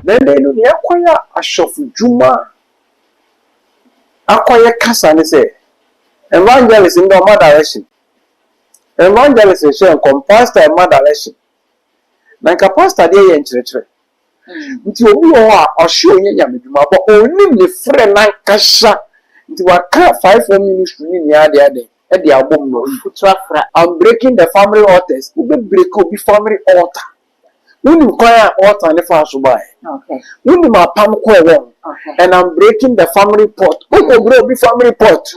then they know the acquire a shop Juma acquire Casa and say evangelist in the other direction. Evangelist is showing pastor in my direction. Like a pastor there in church. Until we are showing Yamiduma, but only the friend like Kasha into a car 5 4 ministry in the other day. At the album, I'm breaking the family altars. We will break up the family altar. We will require altar and the fast by. Okay. We will my palm core and I'm breaking the family pot. We will grow the family pot.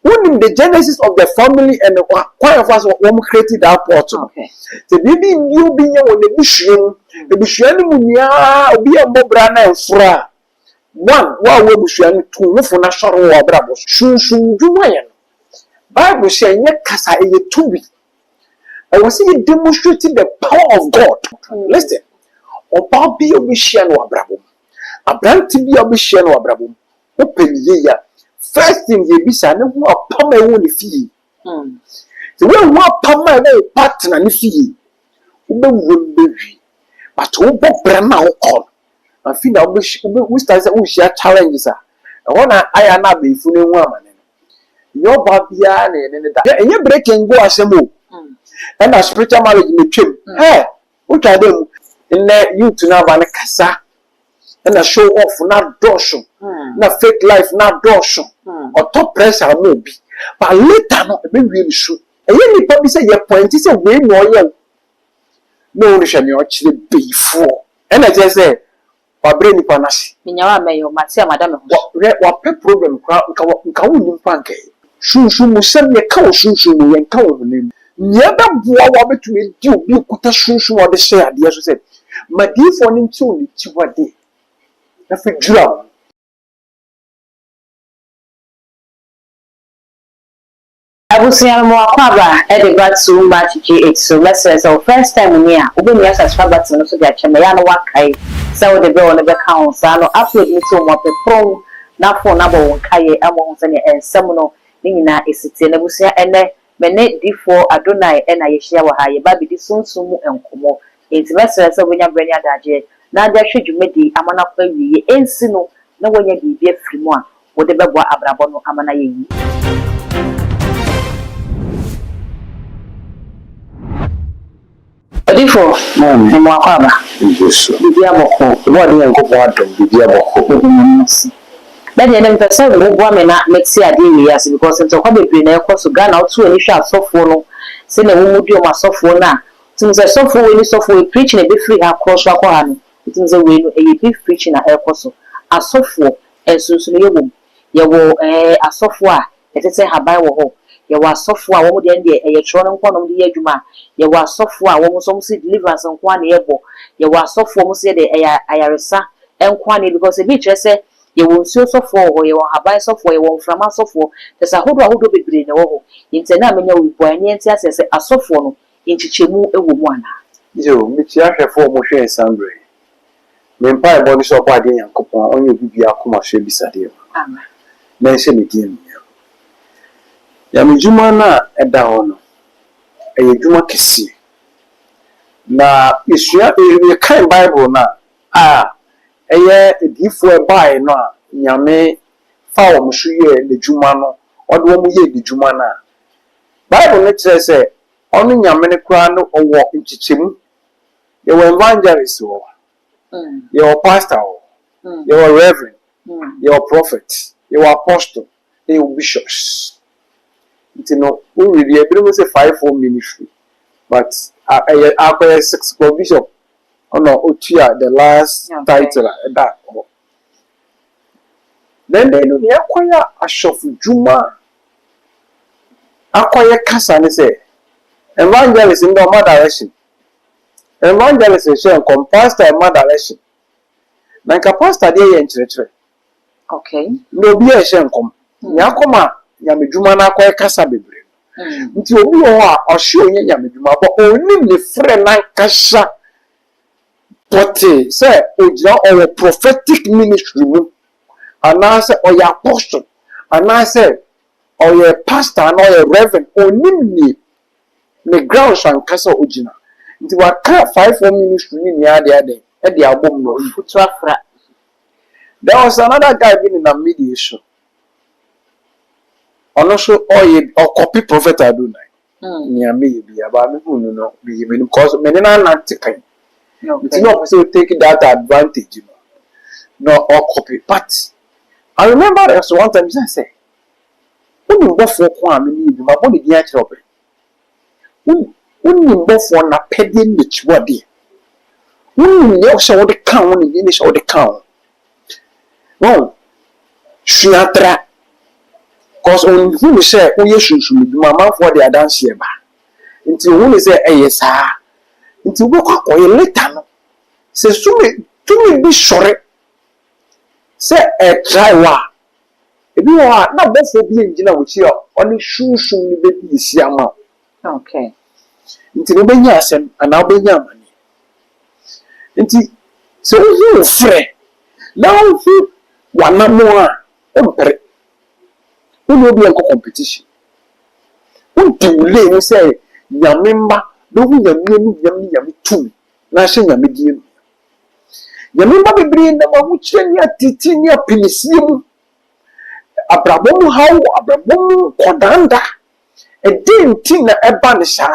When the genesis of the family and the choir of us who created that pot. Okay. The baby you being on the mission, the mission will be a mobrana and fra. One, while we mission to for national war brabos. Shun Jumayan. Bible saying, "Kasa a tubi." I was seeing demonstrating the power of God. Listen, Oba be a mission or brabo. A brand to be a mission or brabo. Open ye. First thing ye be saying, who are pama only fee. The way who are pama partner and fee. Who be but who bought Brahma on. I feel I wish we start to share challenges. I want I not be fooling woman. Your babia and you break and go as a move. And a spiritual marriage in the trim. Hey, what are them? And let you to now run a casa and a show off not dorsal, not fake life, not dorsal, or top pressure maybe. But later, not be really sure. And you probably say your point is a way more young. No, we shall actually be for. And I just say, Brain Panasi. In your mayor, Madame, what problem can pancake? Shoo send me cow shoo and cow name. Never bow between you could a shoo or the share, the as said. My dear for him too, what day. If we drown. I will say I'm more cover at the bad soon match G8. So let's say so first time near Ubi as Fabat and also get Chamayana Wakai. So the bill on the account, so upload me to what the pro now for number one Kaye among and Seminole. Nina is it in a busia and then Benet D4 Adonai and I share what I baby this soon and Kumo. It's vessels of William Brenya Daje. Now there should you make the Amana Pay and Sino, no one you be a free one, whatever Abrabono Amana. Odifo, Mwakaba, Bibiaboko, what do you go out of Bibiaboko? Then the person who woman makes the idea because it's a hobby being a course of gun out to any shot software. Send a woman do my software now. Since a software when you software preaching a bit free across Wakohan, it is a way a bit preaching a aircoso. A software and soon you will a software, it is a habai. You were software, what would end the electronic one of the Yajuma. You were software, almost some deliverance on one airbo. You were software, must say the IRSA and Quani because a bitch say. You won't see software or you will buy software, you won't from a software. There's a whole be green over. In Tenamina, we buy any answers as a software in Chichimu a woman. You, which you have for Moshe and Sandre. Mempai body shop idea and coupon on your Bibia Kuma Shebi Sadio. Mention again. Yamijumana at down a Juma Kissi. Now, it's your kind Bible now. Eye edifo eba no a nyame fa wo mhwe de djuma no ode wo ye de djuma na Bible ne kire se onu nyame ne kura no owo nchichemu ye wo evangelist wo ye wo pastor wo ye wo reverend ye wo prophet ye wo apostle ye wo bishops ntino we really e bi say 5-4 ministry but I 6 bishop. Oh no, Utia, the last title that. Then they know they acquire a shop Juma. Acquire Casa and say, evangelist in the other direction. Evangelist is showing pastor in my direction. Like a pastor there in church. Okay. No be a shame come. Yakoma, Yamijuma acquire Casa Bible. Until we are showing Yamijuma, but only the friend like Casa. But say, or prophetic ministry, and I say, or your apostle, and I say, or your pastor, and or your reverend, or nimni, the grounds and castle ojina. Into a 5-4 ministry in the other day, at the album. No, there was another guy being in a media show. Also, or copy Prophet Adonai. Near me, be about me who know, because many are not taking. It's not so take that advantage, no, or copy. But I remember there was one time I said, when you go for one, my body get trouble. When you go for a peddling which body. When you show the count, you show the count. No, she had that. Because when who say, oh, yes, you should do my mouth for the dance here. Until when say, yes, sir. Until we go or you later. Say, to me be sorry. Say, a try wa. If you are not both for being dinner with you, only shoes soon baby is yama. Okay. Until you be yassem and I'll be yaman. Until so you free. Now, who one more. Who will be a competition? Who do you say, Yamimba, no, yummy too. Nation Yamidian. Yamimba be bring them a Wuchenia Titinia Pinisium. Abrabom how Abrabom Kodanda. A dim tina a banisha.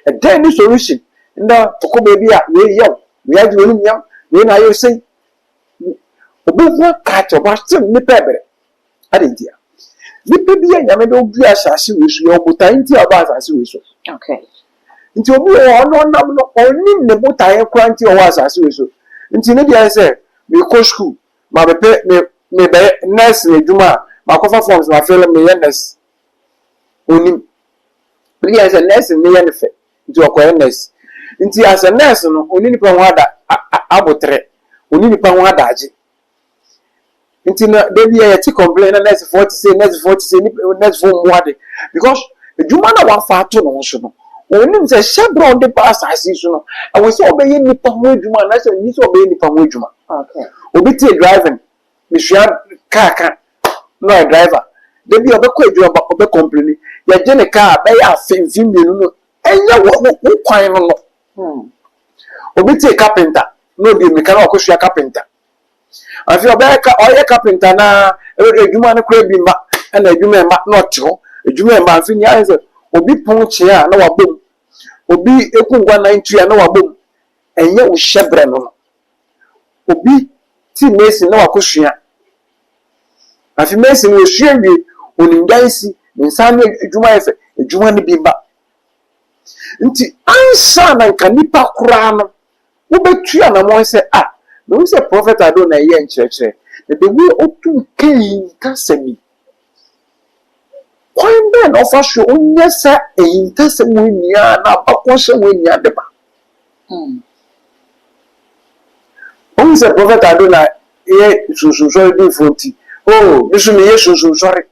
A tiny solution. In the Tokobia, we young. We are doing young. When I say, Obu catch a bastard nipper. I didn't hear. Nipa bi anyame do bi asase wesu yo botan ti aba asase wesu. Okay. Nti obi o no nam no onim ne botan kwa nti o asase wesu. Nti ne dia say me go school ma be me be nurse eduma ma ko fa forms ma feel me nurse. Onim. Ne dia say nurse ne ye ne fe. Nti o ko nurse. Nti as a nurse no oni nipa ho ada abotre. Oni nipa ho ada age. Until baby, I take complain next 40 say next 40 say next 4 more because the Juma na far to no so. Only say shebro on the pass as you know. I was obey nipa ho Juma na say ni so obey nipa ho Juma. Okay. Obi take driving. Me share car no driver. Baby obekọ Juma obe complain. Ya je ne car be ya fenfin bi no. Enya wo kwan no. Obi take carpenter. No be me kan akọ carpenter. I feel back or a carpenter na a human crab in back and a human back not to a human back in the eyes. Obi punch here, no a boom. Obi a 193 and no a boom. And yet we shebren. Obi T Mason no a cushion. I feel Mason will share you on in Dicey in San Juma, a Jumani Bimba. Nti ansa na kanipa kura no wo betua na mo say ah no say prophet Adonai ye nkyerɛkyerɛ the way otu kai kasemi kwan be na ofa hwe onye sa eyintasemu nia na bakɔhye we nia deba on say prophet Adonai ye sunsun di fonti oh bisu me ye sunsun sɔre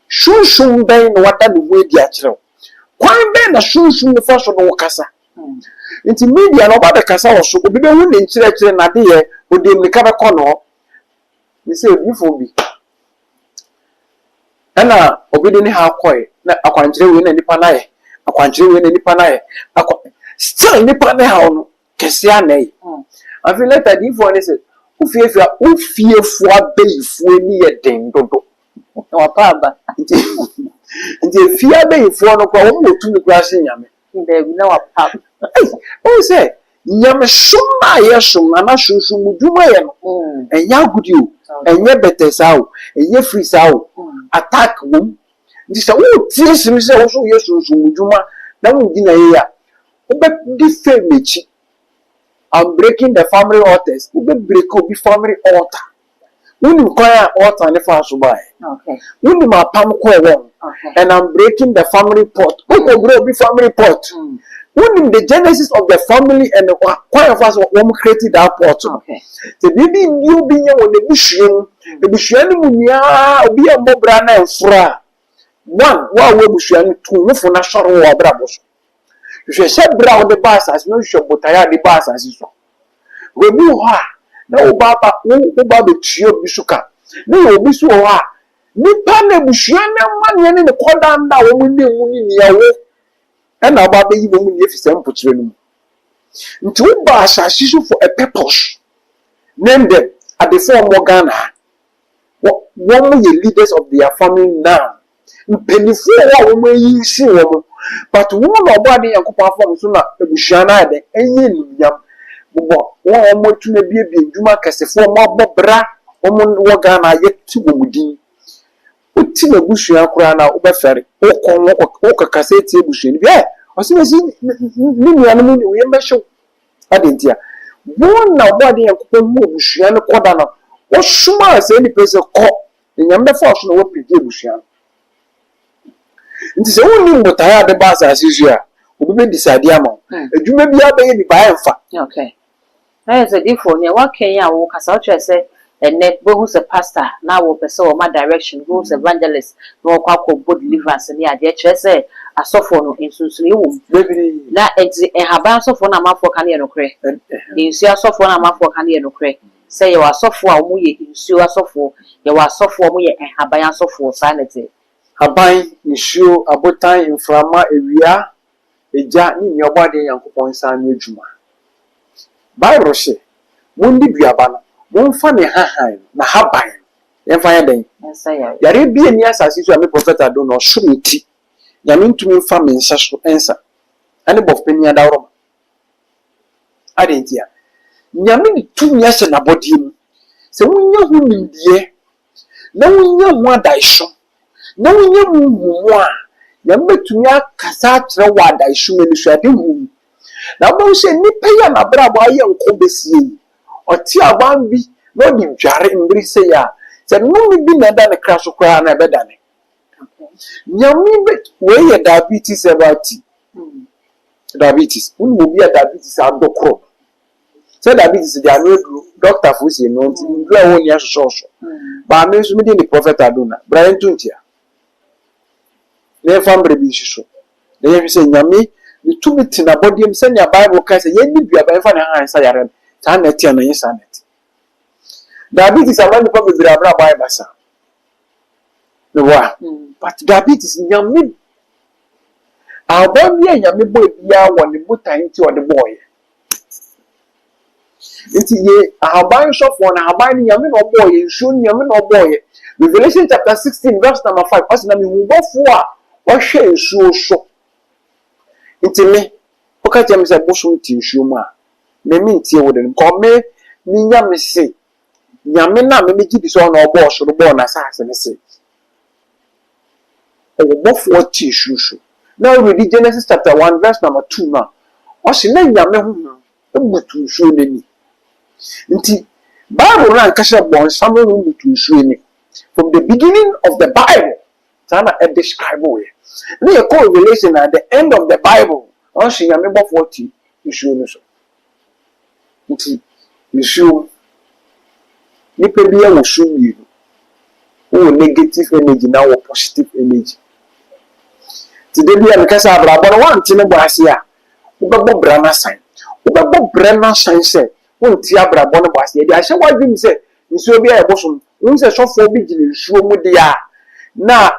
sunsun bɛn na wada no we di akyerɛw kwan be na sunsun no fa so no kasa nti media no ba be kasa wo so obi be hu ne nkyerɛkyerɛ na de ye odi mnika be kɔ no me say bifo bi ana obi de ne ha kɔe na akwankyerɛ we na nipa na ye akwankyerɛ we na nipa na ye still nipa na ha no kɛse anai I feel like that before ne say ufiefo abeifo ni ye den dodo wa pa ba nti fia abeifo no kwa wo motu mi kwa hye nyame baby na wa pa o say nyame shoma ye shoma na shunshun muduma ye no enya gudi o enye betesa o enye free sa o attack wo nti say wo tie simi say wo so ye shunshun muduma na wo di na ye ya wo be di femechi I'm breaking the family altars. We will break up the family altar. We will call altar and the fast by. Okay. We will my palm call and I'm breaking the family pot. We will grow the family pot. We will the genesis of the family and the choir of us when we created that pot. Okay. The baby you being on the bushing munya be a mobrana and fra. One, while we bushing two for national or brabos. You should brown the bus as no shop, but I had the bus as you saw. We knew her. No, Baba, no, Trio Bisuka. No, Bisuha. Nipane Bushiana money in the quarter now, woman, and our baby woman, if it's empty. Nti wo ba asase so for a purpose. Name them at the form of Ghana. One ye leaders of their family now. Mpenifo wa wo yi si wo but woman obade yakopa form so na ebusuana de enye niyam bo wo mo tuna biebie ndwuma kasefo mo abobra wo Ghana yeti wo mudin uti na busua kura na wo befere wo kakase ti ebusuani bi o se mesi ni nua no mu ni wo yemehwe adentia wo na obade yakopa mu ebusuani koda na wo suma se ni pese ko nyambe force no wo pidi ebusuani nti se woni mbotaya de ba asase so a obi be decide ama adwuma bia be ni ba enfa okay na say different ne wa Kenya wo kasa o chere say net bo who's a pastor na wo person o ma direction who's evangelist no kwa ko bod deliverance ni ade chere say asofo no insunsun ewo na enti ehaba asofo na amafo ka ne no kre insu asofo na amafo ka ne no kre say ye asofo a wo ye insu asofo ye wa asofo wo ye ehaba asofo sanity aban nisuo abotan inframa ewia eja ni nyobade yankopon san no adwuma Bible say mundi duaba no monfa ne hahan na haban yemfa ya den yare bie ni asase so ame prophet ado no shuriti nyame ntumi mfa me nsa so ensa ane bofpeni adawro adentia nyame ni tumi ase na bodie se wonya hu nimdie na wonya hu adaisho na wonye mu a yambetumi akasa akyere wada ihuma ni hwade hu na bo se nipa ya na brabo aye nko besie oti aban bi no di dware mbiri se ya se no mi bi na da ne kra so kra na be da ne nyami be we ye diabetes ebati diabetes unu obi ya diabetes adokro se diabetes dia no doctor fu se no nti ndra woni ahsoso ba me so mi di prophet adona Brian Tuntia ne fambre bi shiso ne ye se nyame ni tumi tina bodiem se nya Bible ka se ye ni bia ba fa ne han sa yare ta na tia na yesa net diabetes amani pa bibira abra Bible sa ne wa but diabetes nyame abon ye nyame boy bia woni butan ti odi boy nti ye ahaban shofo na ahaban nyame no boy nsu nyame no boy Revelation chapter 16 verse number 5 asina mi hubofo a wahwe nsuo so intime okaje me se boso nti nsuo mu a me ntie wo de ko me ni nyame se nyame na me gi bi so na obo so bo na sa ase ne se o bofo ti nsuo so now read Genesis chapter 1 verse number 2 na o se na nyame hu ebutu nsuo ni nti Bible ran kasha bon samuel ebutu nsuo ni from the beginning of the Bible sana e describe we na ye call revelation at the end of the Bible on she nyame bo 40 issue no so nti issue ni pe bia wo su mi o negative energy na wo positive energy today bia me kasa abrabo no wan ti ne bo ase a wo bebo bra na sign wo bebo bra na sign se won ti abrabo no bo ase e dia hye wadwim se nsuo bia e bo so won se sofo bi gine nsuo mu dia na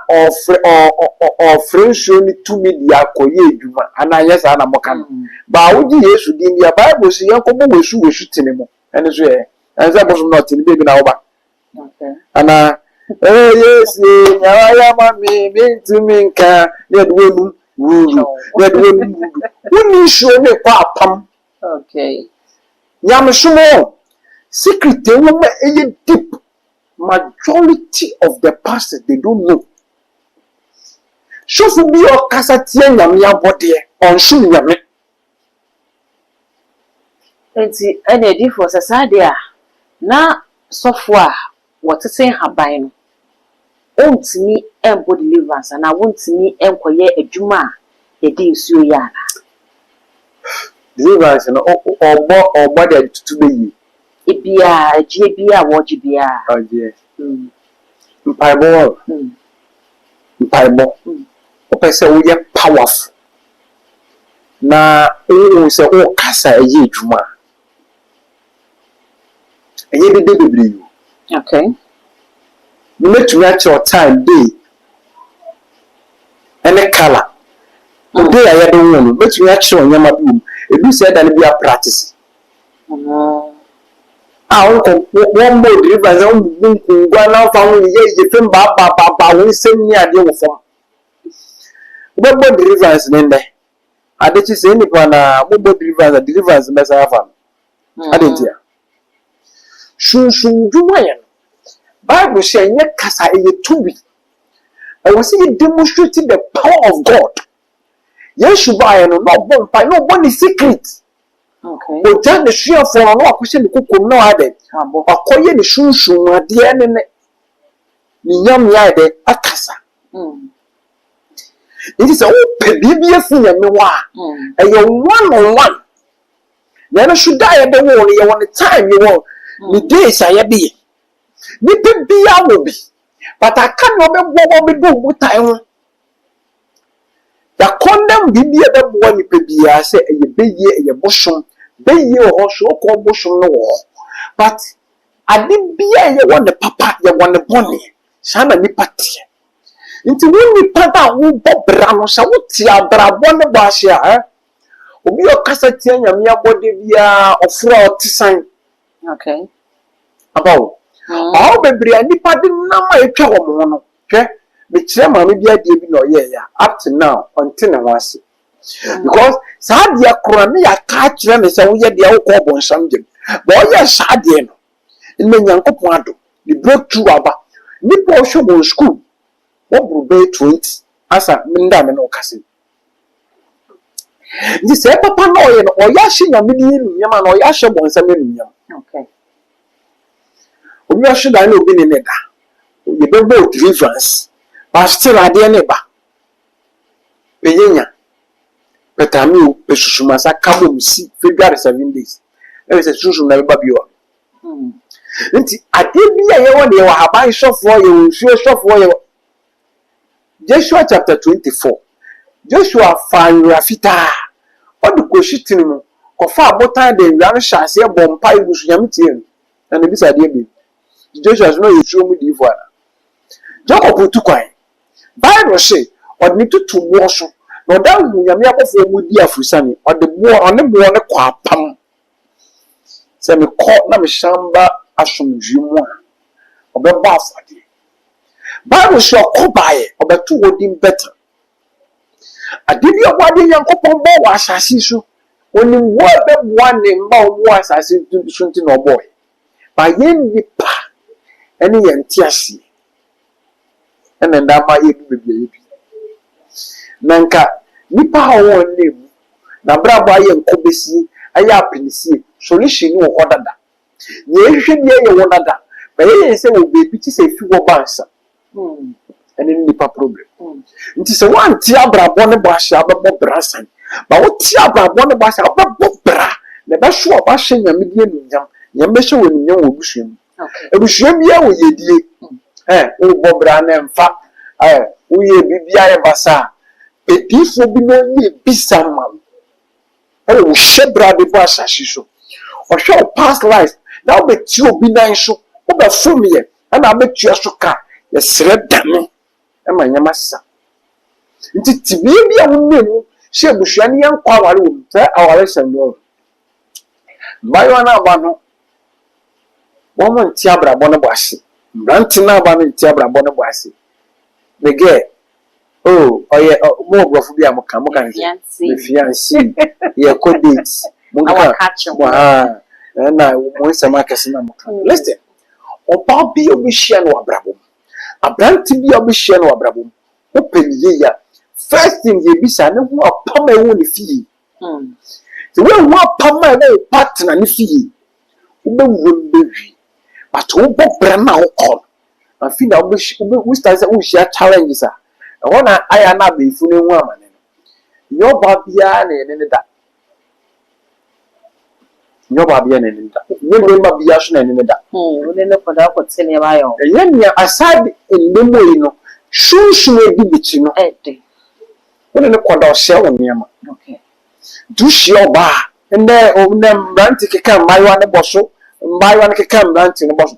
ofrenso ni tumi dia koye edwuma ana yesa na moka ba wuji Yesu din dia Bible si yankobo wesu tene mo ene so e enza boso not ni baby na oba ana yes nyawa mami tumi nka ne edwonu wuru ne edwonu wuni sho ne kwa apam okay nyam sumo secret wo ma eye deep majority of the pastors they don't know. So for be your casatia nyamia body on shun nyame. Enti ene di for sasade a na software what say haban no. Ontimi embo deliverance na wontimi enkoye adwuma e di nsuo ya na. Deliverance no obo de tutu be yi. Ebia eje bia woje bia oje mpaibo o pese wo ye powerful na o se o kasa eje adwuma eye de bebre okay metu ya cho time day ene color day aye de won metu ya cho nyama bi do say that be a practice. One more deliverance on one now found ye film baba we send me a deal for. What more deliverance then there? I did you say any one what more deliverance mess I have. I didn't hear. Shun do my Bible saying yet cast I to be. I was seeing demonstrating the power of God. Yes, you buy and not one by no one is secret. Okay. But then the sheer for a lot question the cook no other. A coy the shoe a dear and yam yard a cassa. It is a open thing and no one. And you're 1-on-1. Then I should die at the wall. You want the time you want. The days I be. The be I will be. But I cannot be what time. The condom be the one you be. I say a baby a bosom. Be you also call bosom no. But I didn't be you want the papa, you want the bonny. Sana ni pati. Into when we pata who Bob Brown, so what ya brabon the bashia, Obi o cassette and your body via of fraud to sign. Okay. About all baby and the party number a cow. Okay, the chairman maybe I did no yeah, up to now until I was. Because Sadia Crania catch them as a weird the old cobble something. Boy, yes, Sadian. In the young Copuado, the breakthrough about Nippo show school. What will be 20 as a Mindam and Ocassin? This is Papa Noy or Yashing a million Yaman or Yasha once a million. Okay. We should I know been in it. You don't both deliverance, but still I dear neighbor. Payenya. But I knew Pesumasa come see February 7 days. There is a social never be on. I did be a one year have I shop for you, sure shop for you. Joshua chapter 24. Joshua fan Rafita. What the question of far more time than Ran shall say a bomb pie with Yamitin and the beside you. Joshua's no you show me the one. Jacob to quite. Bible say, or need to wash. No doubt Yamia for would be a Fusani, or the war on the born a quapam. Send me caught Nam Shamba Ashum Juma, or the bath. Bible shall come by or the two would be better. I give you a body young couple more was I see so. Only one name more was I see to something or boy. By yen nipa any entiasi. And then that my baby. Nanka nipa one name. Na braba yen kobesi aya pinisi solution no order da. Ye hwe ye wona da. But ye say we baby ti say fi wo bansa. And in nipa problem. It is a one tiabra bonne basha ababo brasan. But what tiabra bonne basha ababo bra. The best show of bashing your median yam. Yamesha when you will bush him. It was shame ya with ye. Oh, Bobran and fa. We be basa. A thief will be no be some man. Oh, shebra the basha shisho. Or show past life. Now bet you be nice. Over from me. And I bet you a suka. The thread damn. And my yamasa. It's to be a woman. She was young power room. Our lesson. By one abano. Woman tiabra bonabasi. Brantina ban tiabra bonabasi. The gay. Oh, yeah, more brofubia mokamokan. Fiancé. Yeah, code dates. Our catch. And I want some markets in Amokan. Listen. O Bobby Obishan or Brabum. A brand to be Obishan or Brabum. Open ye. First thing ye be son who are pummy only fee. The way one pummy partner and fee. But who bought Brahma call? I feel I wish we start to share challenges. I want I am not be fooling woman. Your Babian and that. Your Babian and that. You remember Biashan and that. Wouldn't for that would send my own. And then aside in Limo, shoes may be between no. When the quad of shell on Yama. Okay. Do she or bar? And there, oh, them ranting can buy one a bottle. My one can come ranting about.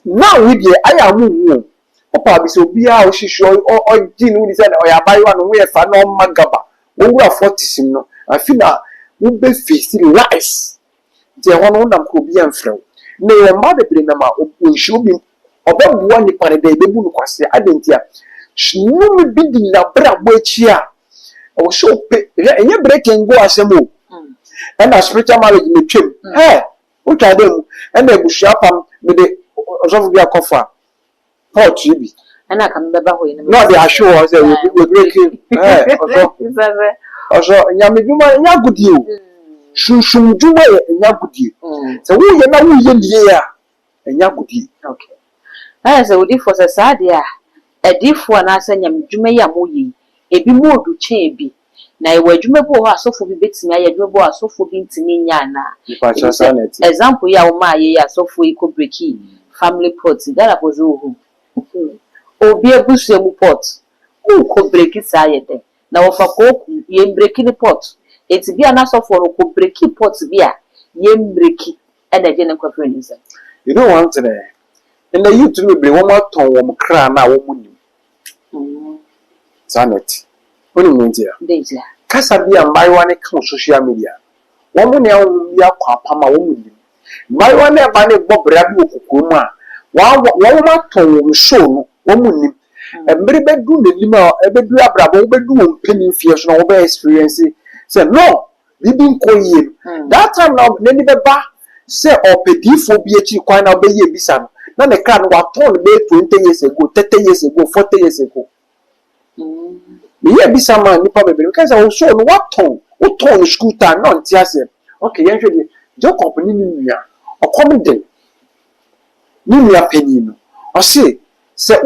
Now, with you, I am moving. Papa, so be out, she show or Jean, who is or buy one way for no magaba. We are 40, no. I feel that wo be face lies je hono nam ko bi amfrew na yo ma bebre na ma o hwe bi obabuwa ni pare da ebebu no kwase adentia shinu bi di na bra bo achi a o show pe enye breaking go asemo and a spiritual marriage me twem o twa dem and ebushia pam me de osofu bi akofa pot bi ana kam beba ho yin no dey assure us we breaking also nyame dwuma nya gudi o shunshun dwuma nya gudi so wo ye na wo ye die a nya gudi okay as odi for sade a edifo na asa nyame dwuma ya moyi ebi modu chen bi na ewa adwuma bo ho asofo bi betimi aye adwuma bo asofo bi ntimi nya na example ya wo ma ye asofo iko breki family pot that was ohu obi ebusu mu pot ko breki sa ye de na wo fa ko ye breki ni pot eti bia na asofo ro ko breki pot bia ye breki e na je ne kwa friend nsa you know one thing in the youth we be one more ton wo kra na wo munim sanet oni mentia deja kasa bia maiwa ne kan social media wo mu ne wo bia kwa pama wo munim maiwa ne ba ne bobra bi okuko mu a wo ma ton wo show no wo munim embre bedu ne lima ebedu abrabo wo bedu wo mpeni fie so na wo be experience say no bibi nkoyie that time now ne ni beba say opedifo bi echi kwan na be ye bisa no na ne kra no wa ton be 20 years ago 30 years ago 40 years ago ye bisa man nipa bebe because I show no what ton school time no ntia se okay yen hwe de jo company ni nua okomden ni nua pani no o se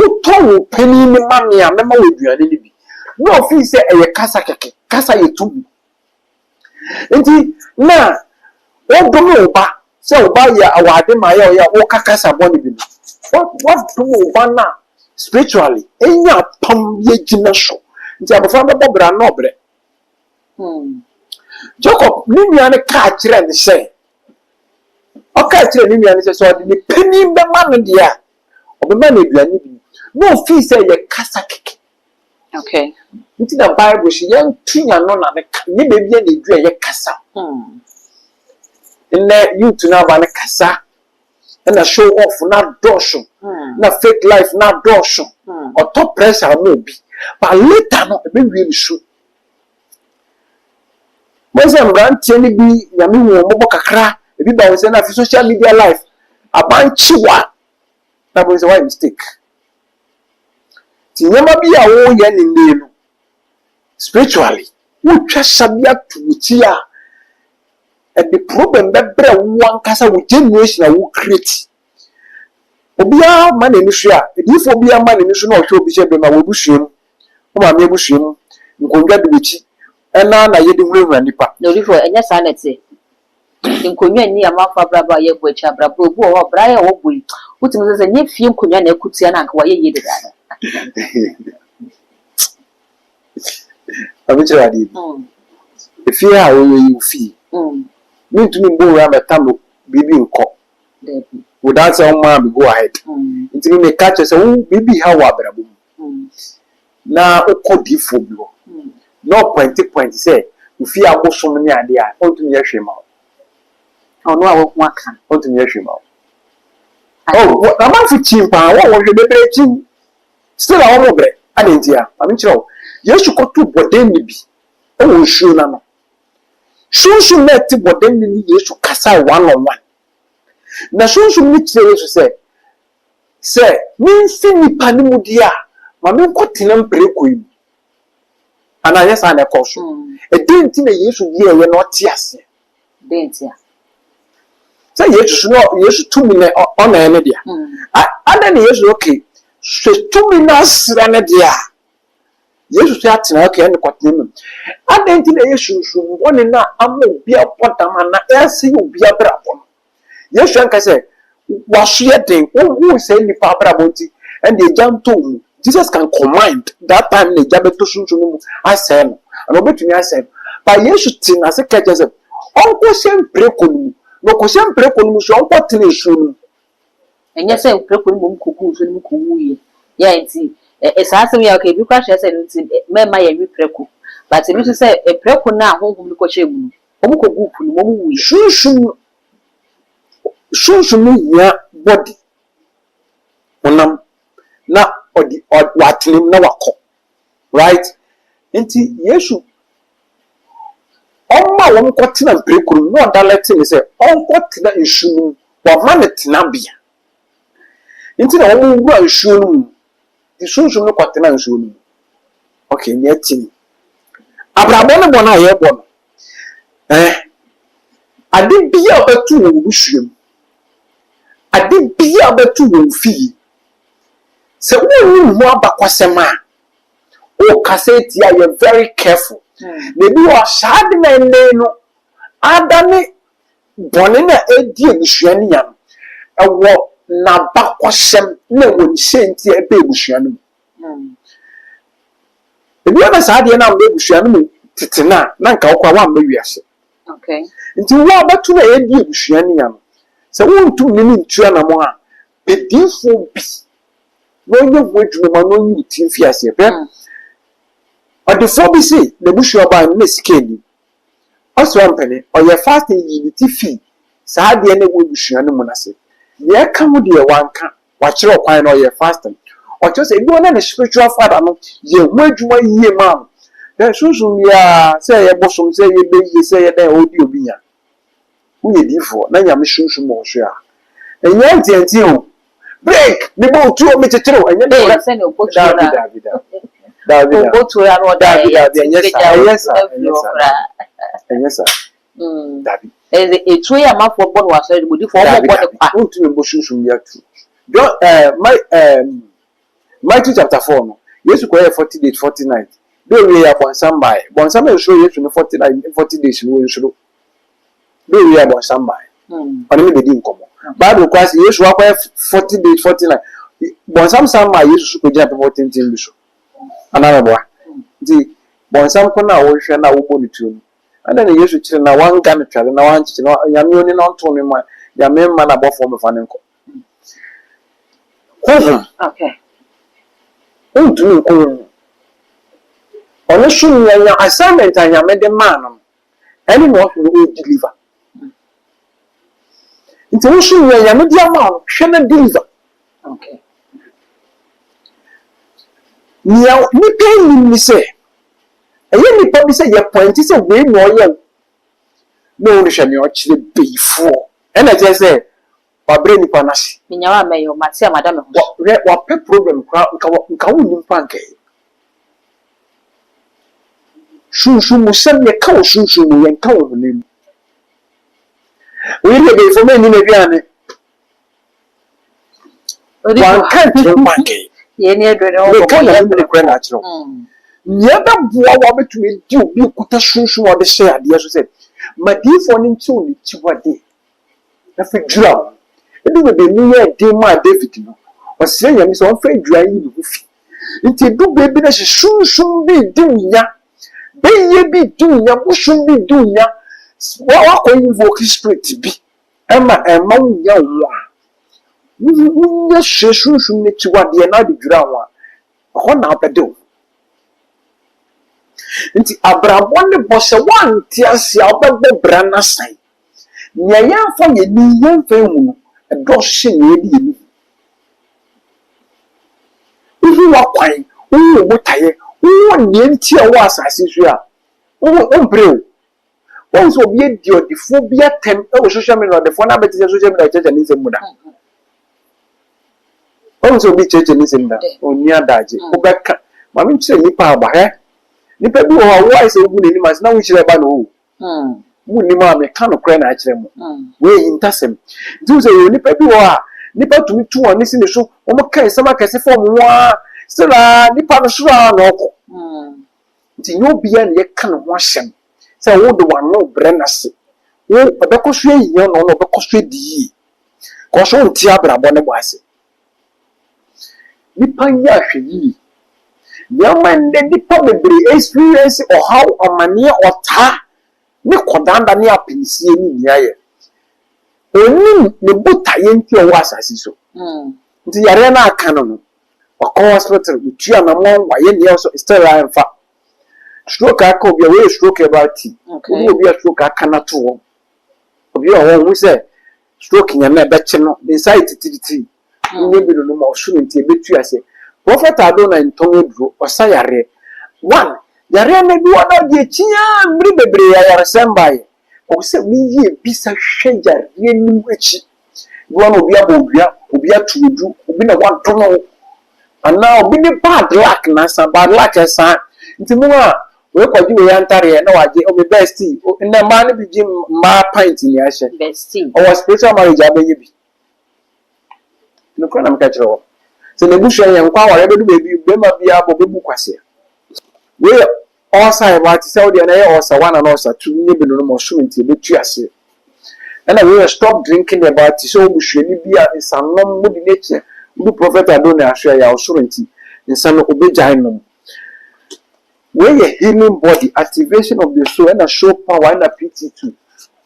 uton pani ni mame a mema weduane ni bi no fi se eye kasa keke kasa ye tubi enti na o domo ba se o ba ya awade ma ya o kakasa boni bi what domo ba na spiritually enya pam ye gina so nti abofra be bobra na obre Jacob ni nua ne ka kire ne se o ka kire ni nua ne se so de pani be ma no dia o be ma na eduane bi no fi say ye kasa keke okay nti na bible she yan tunya no na ne be bia na edu ye kasa in the youth na ba ne kasa na show off na dosho na fake life na dosho o top pressure no bi but later no be really show Moses Brandt ni bi nyame wo mo kakra e bi ba wo se na fi social media life abanchiwa na bo se why mistake ti nyama bi a wo ye ni ndelu spiritually wo twa sabia tuti a the problem be bre wo ankasa wo generation wo create obia ma na ni hwe a edifo obia ma na ni hwe na o hwe obi che be ma wo busuem o ma me busuem nkondwa de bechi ena na ye de hurehura nipa no rifo enya sa na te nkonwa ni amafa braba ye bo echa braba obu o bra ye wo bui utimi se nye fie nkonwa na ekutia na anka wa ye ye de dada abichira di efie a wo yi fi me ntumi mbo ra metamo bibi nko without say ma be go ahead ntimi me catch say wo bibi ha wa brabo na okodi bi no point say ufi abosom ni ade a ontumi ye hwema ono a wo ho aka ontumi ye hwema oh na man fi chimpa wo hwe bebre chi still a wo mo bre adentia ami chiro yesu ko tu boden ni bi o wo hwe na no shushu net boden ni yesu kasa one on one na shushu ni tire yesu say min fini pani mudia ma min ko tinam preko yi ana yes ana koso e denti na yesu die ye no tiase denti a say yesu tumi na ona ene dia ana na yesu okay so tumi na sira na dia yesu ya tena okay ne kwatene adenti na yesu so woni na amo bia potama na ese obi abrabo yesu anka say waso ye den wo say ni pa abrabo nti and the janto Jesus can command that time the jabeto sunsun I say no and obetumi I say but yesu tin ase ka Jesus onko sempre konu no ko sempre konu so onko tin esu enye say preko ni mo kuku so ni mo kuwuye ya nti esasem ya okay bi kwa hwe say nti mema ya wi preko but ebi so say preko na honhom ni ko hye mu omuko group ni mo mu sunsun ya body onam na odi watlim na wako right nti yesu ọma wọn kọ tena mprekuru no odalete ni se ọnkọ tena nsumu wa ma ne tena bia nti na wọn wura nsumu mu di sunsun no kọ tena nsumu mu okay nye tini abrabo ne bona ye bo ade bia obetu wo busuam ade bia obetu wo fi se wo hu abakwasema o kaseti are very careful maybe o shade na no adane bone na edi ebusuani ya ewo na bakwasem na won senti ebe ebusuani ebi ana sade na mbe ebusuani mu titena na nka okwa wa mbe wiase okay nti wo abatu na edi ebusuani ya se wo ntu ni ntua na mo a bedifo bi no nye wodwuma ma no nyi tinfiase pe odefo bi si na bushu oba na sikeni aso ampene oye fasting yi ti fi saa de na wo bushu na mu na se ye ka mu de wanka wa kire okwan na oye fasting o cho se bi ona na spiritual father no ye wodwuma yiye ma then sunsun ya se ye bosom se ye be ye se ye den odi obi nya wo ye difo na nya me sunsun mo so a enya ntenti o break me bo tu o me tetero enya de ora se ne opocho David opocho ya no da yes David etu ya mafo bo no aso de bodi fo mo bo de pa untu me bo sunsun ya tu Matthew chapter 4 no Yesu ko 40 days 49 do we ya bonsam e show Yesu no 40 days no we show do we ya bonsam bai oni me dey nkomo Bible kwasi Yesu akwa 40 days 49 bonsam sam ma Yesu ko ja 14 luso anara boa di bonsam ko na wo hwe na wo bo ni tu ana na Yesu kire na wan ga me tware na wan kire na nyame oni na onto me ma ya me ma na bofo me fa ne nko okay untu nko ono shun ya assignment anya me de man any no so we deliver nti wo shun ya me dia ma hwe na deliver okay ni pain ni se eye ni pa bi se ye point se we no ye no ni hwe me o kire beifo e na je se wa bre ni pa na si minya wa meyo mate madam ho wa pe problem nka wo ni pa nke shushu musem ye ka wo shushu mu ye ka wo ni we le beifo me ni na biane wa kan ti pa nke ye ni edo no we kan na me kra na chiro nye ba bua wa betumi di obi kuta shushu wa de share ade so se madifo ni nti oni ti wade na fe drum edu be ni ye de ma David no o se nya mi so on fe dua yi ni fi nti du be bi na shushu bi di unya be ye bi di unya bushun bi di unya wa ko invoke spirit bi ema unya wa unya shushu ni ti wade na de dura wa ho na abedo nti abrabon ne bose wan ti ase abegbo brana sai nya yamfa ye ni yamfa hu do hye ne di ni uhu wa kwan uhu botaye uhu ne nti a wa asase so a uhu breu won so bi edi odifo bi atem e wo social media odifo na beti social media cheche ni semuda won so bi cheche ni semuda oni adaje ubeka mami nche nipa agba nipa bi wo wa ise ogu ni mas na wo chire ba no mu ni ma me ka no kra na achire mu we intasem nti so yo nipa bi wo a nipa tumi tu oni si ne so o mo kai sama kase form wa sira nipa no sura na oko nti nyo bia ne ye ka no ho ahyem se wo de wan no brenase wo obekosue yi no no obekosue di ko so nti abrabo ne bo ase nipa ya hwe yi yamande nipa bebre experience or how amania ota ne kodanda ne apinsie ni niaye oni ne butaye nti o wasasi so nti yare na aka no wakọ hospital utua na mo waye ne so still am fa stroke aka obi we stroke about tea obi a stroke aka na to obi a won hu say stroke nya na be che no inside tititi nye bi no mo so nti e betu ase prophet Adonai nton eduro osayare one yare na bi wona de chia mbri bebre ya yare sembai o se mi ye bisa hwejare ni echi wona obi abodua obi atudu obi na wanto no ana obi ni bad luck na sa bad luck esa nti mu a we kwaji we yantare na waje o me bestie na ma na bi jim ma pint ni ahye bestie o spiritual marriage abenye bi no kwa na mka chiro se ne busha yan kwa ware bedu bebi be ma bia bo bebu kwase we osa e ba ti se odi na ye osa one na osa two nye bi no mo so nti be tu ase na we stop drinking about ti so busha ni bia insanom mudi nature du prophet Adonai ahwe ya osoro nti insano obejai no when you healing body activation of the soul and a show power and a PT2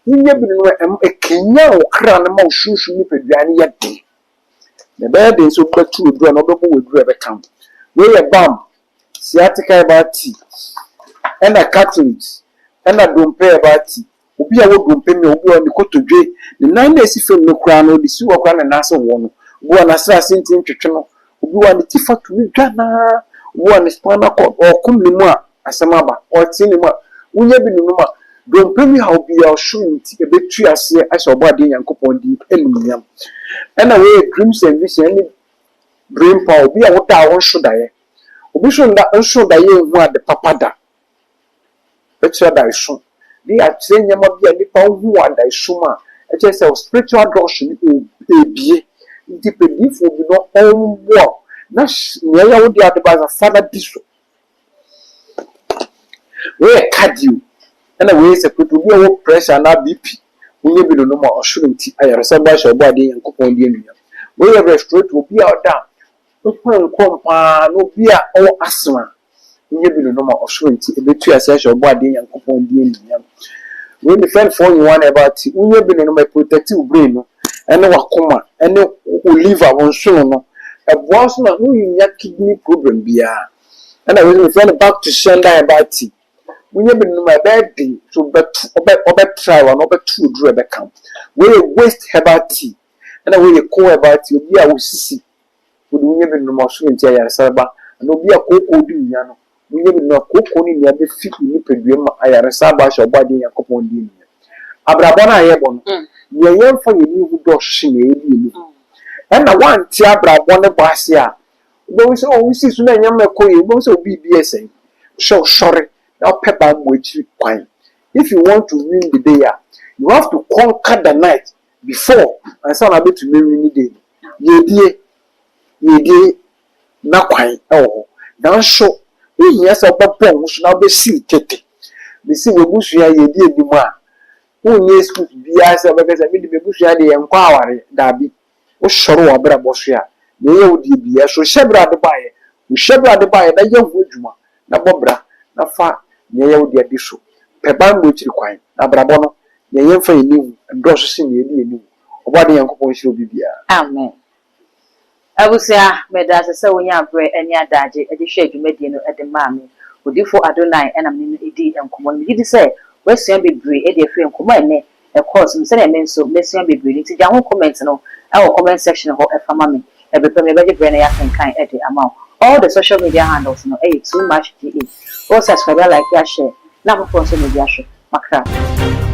nye bi no e kenya okra na ma oshushu ni peduane ya de the bed is so back to do no be we do e be kam we ye bam sciatica about tea and a cartilage and a dompe about tea obi a wo dompe me obi o ni kotodwe ni nan na si fem no kra no di si wo kra na na so wo no obi na sra sintin twetwe no obi wa ni tifa to dwa na one spinal cord or kumlimu a asamaba or tinima unye bi numa don pemi how be your shunti e betu ase ase obade yankopon di enumyam na we dreams and vision any brain power bi a woda won shodaye obi shonda nshodaye hu ade papada betu da isu di a trenyama bi a nipa hu ada isu ma e che se spiritual doors ni ebie di pedifo bi no onwo na nyeya wo dia de baza father diso we cardio na we se putu bi wo pressure na bp unye bi no mo osurunti ayaresa ba sha obo ade yankopon die nuya we restaurant obi a oda nkompa no bi a o asma unye bi no mo osurunti e betu ase sha obo ade yankopon die nuya we the friend for you one about unye bi no mo protective brain no ene wakoma ene o liver won so no a boss na who you kidney problem bia and I will refer back to Shanda about it. When you be no my birthday, so but try one over two drew a become. We waste about tea, and I will call about you. Be a see. Would we never no more soon tell ya Saba, and no be a cocoa do yano. We never know cocoa in the other fit in the dream. I am a Saba shall body and coupon dinner. Abrabona Yabon, your young for you who does shin. And I want Tiabra one of Basia. Those always see soon and Yamakoy, most of BBSA. So sorry, now pepper which you quine. If you want to win the day, you have to conquer the night before and son a bit to win the day. Ye dear, not quite. Oh, now show. Yes, a bapon should now be see Tete. The see the bush ye dear Duma. Who needs to be as a because I mean the bush and power, Darby. O shoro abra bosia na ye odi bia so shebra de bae o shebra de bae na ye hu adwuma na bobra na fa na ye odi adi so peban mo chiri kwan na brabo no na ye mfa eni ndo so se na edi eni obade yankopon hiro bibia amen abusia medase se wonya abre eni adaje e de hwe adwumadi no e de maame odifo Adonai enam ne edi enkomo no gidi se wesuan bebre e de afre enkomo ene e course me se na men so mesuan bebre ni ti ja ho comment no our comment section ho e fama me e be me be brand ya kan e de amount all the social media handles no too much GE. All subscribe, like, share. Now for social media share. Makra.